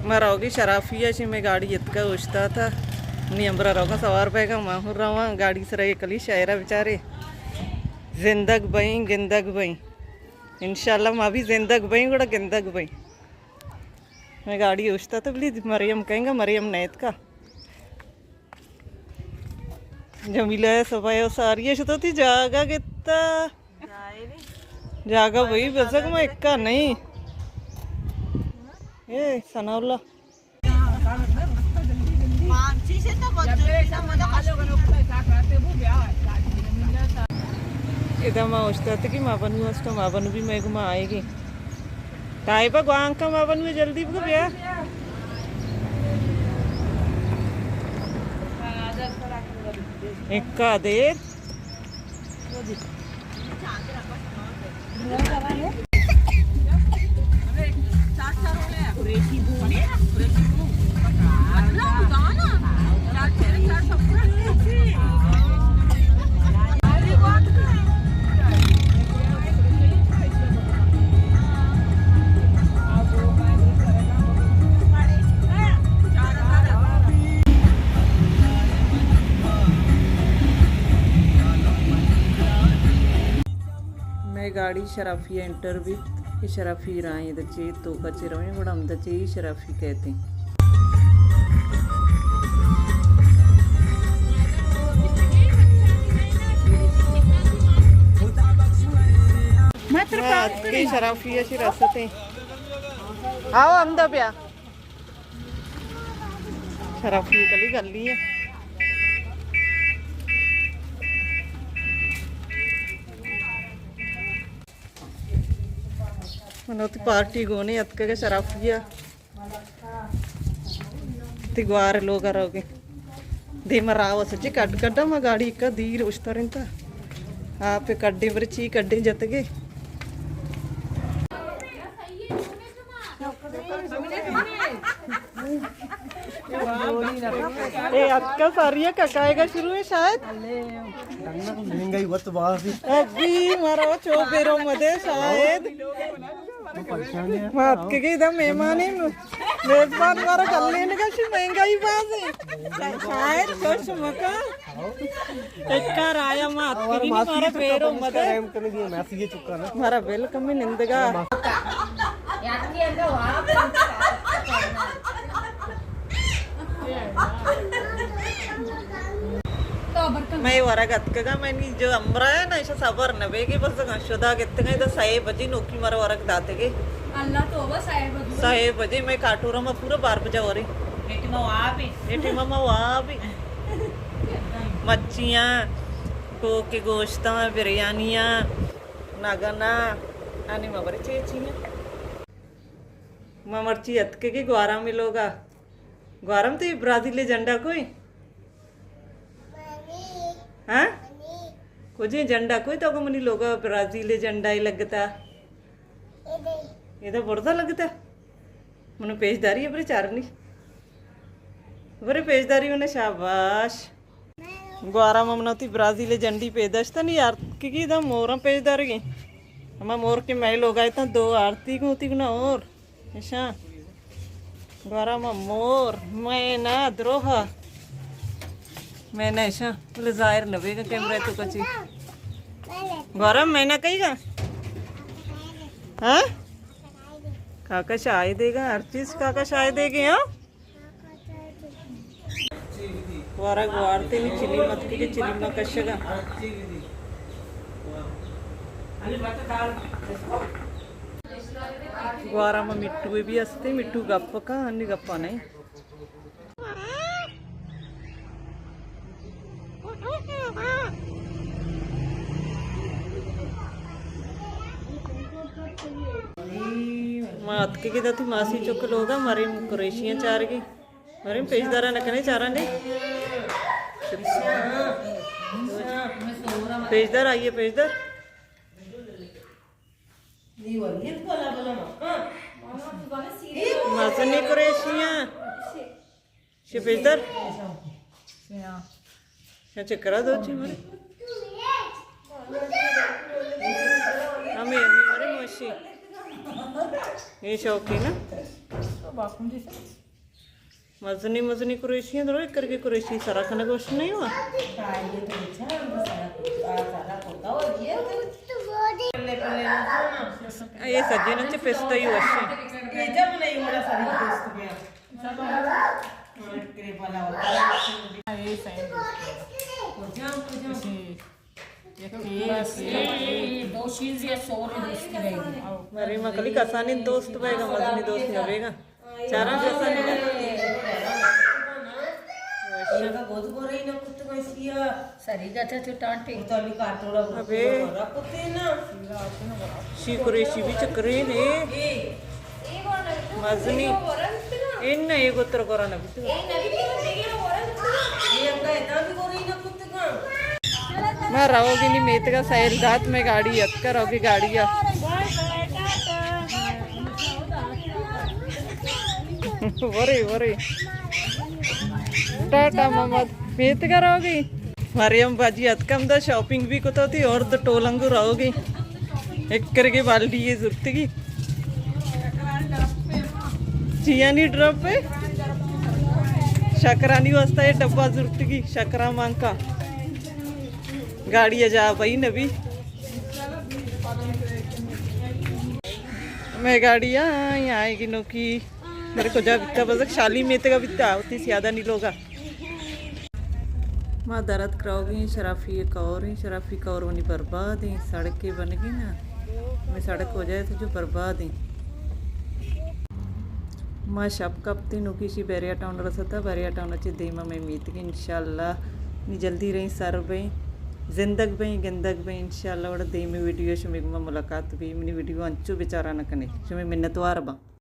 मराओगी शराफिया she में गाड़ी इतका उछता था नियमरा रहोगा सवार पेगा माहूर रवा गाड़ी से रहे कली शायरा बेचारे जिंदग बई गिंदग बई इंशाल्लाह माँ भी जिंदग बई गुड़ा गिंदग बई मैं गाड़ी उछता तो बोली मरियम कहेंगे मरियम नैत का जमीला सफाई सारी तो थी जागा कितना जागा वही बसक मैं इक्का नहीं ये सनाउल्ला इधर माँ उछता था कि माँ बनू उसका माँ बनू भी मैं घुमा आएगी ताई पर गुआंग का माँ बनू जल्दी को भैया इक्का देर गाड़ी शराफिया इंटरव्यू ये शराफी राय दचे तो कचे रवे बड़ा हम दचे ही शराफी कहते हैं मैं शराफिया शी रसते आओ हमदा प्या शराफी कली गली है मनोती पार्टी गोने अतके शराफिया तिगवार लोग रहोगे दे मराव सच्ची कड कड्डा मैं गाड़ी का दीर उछता रहता आप कड्डे पर ची कड्डे जतगे ए अक्का सारिया ककाएगा शुरू है शायद महंगाई वत बासी अभी मारो चोपेरो मदे शायद बात के इधर मेहमान ही मेजबान मारा कल्याण का शी महंगाई बात है शायद कुछ मका इक्का राया मात के मारा पेरो मदे टाइम करने दिया मैसेज चुका ना मारा वेलकम ही निंदगा मैं वरगत का मैंने जो अमरा है ना ऐसा सबर न बेगी बस शुदा कितने तो 6 बजे नौकरी मारा वरक दाते के अल्लाह तो बस 6 बजे मैं काटूरा में पूरा 12 बजे हो रही एटी मामा वहाँ भी मच्छियाँ को के गोश्ता बिरयानियाँ नागना आने में बड़ी चीज़ ममरची अतके के ग्वारा मिलोगा ग्वारम तो ब्राजील झंडा कोई हाँ कुछ झंडा कोई तो मनी लोग ब्राजील झंडा ही लगता ये तो बुरदा लगता मनु पेशदारी है बड़ी चारनी बड़े पेशदारी उन्हें शाबाश ग्वारा ममनौती ब्राजील झंडी पेदश था नहीं यार क्योंकि इधर मोर पेशदार गई हम मोर के मैं लोग आए था 2 आरती को होती ना और ऐसा ग्वारा में मोर मैं ना द्रोहा मैंने ऐसा बोले जाहिर नबे का कैमरा तो कची गौरव मैंने कही का हाँ काका चाय देगा हर चीज काका चाय देगी हाँ वारा गुआरते में चिली मत की चिली में कशगा गुआरा में मिट्टू भी हंसते मिट्टू गप्प का अन्य गप्पा नहीं मात के थी मासी चुक लोग हमारे कुरेशियाँ चार की हमारे पेशदारा नकने चारा ने पेशदार आइए पेशदार मासने कुरेशियाँ शे पेशदार क्या चक्करा दो ची मारे हमें हमें मारे मोशी ये शौकी ना मजनी मजनी कुरेशी दरो एक करके कुरेशी सारा खाना कुछ नहीं हुआ ये सज्जे न पिस्ता ही वशी मरी मकली कसानी दोस्त बेगा मजनी दोस्त नवेगा चारा कसानी अबे शी भी चक्रे ने मजनी इन ये गोत्र कोरा न बितु मैं रहोगी नहीं मेत का सैर दात में गाड़ी अक्कर होगी गाड़िया वरे वरे टाटा मोहम्मद मेत का रहोगी मरियम बाजी अतकम दा शॉपिंग भी को थी और तो टोलंगू रहोगी एक करके बाल्टी ये जरूरत की चिया नहीं ड्रॉप पे शकरा नहीं वस्ता ये डब्बा जरूरत की शकरा मांग का गाड़ी जा भाई नबी मैं गाड़ियाँ यहाँ आएगी नोकी मेरे को जा बिकता बस शाली में का बिकता उतनी ज्यादा नहीं लोगा माँ दर्द कराओगी शराफी शराफी कौर बनी बर्बाद है सड़कें बन गई ना मैं सड़क हो जाए तो जो बर्बाद है माँ शब कपती नुकी शी बैरिया टाउन रसता बैरिया टाउन अच्छे देमा में मीत की इंशाल्लाह नी जल्दी रही सर बई जिंदग बई गिंदग बई इंशाल्लाह वड़ा दे में वीडियो शुमिक में मुलाकात भी मिनी वीडियो अंचू बेचारा न कने शुमे मिन्नतवार बा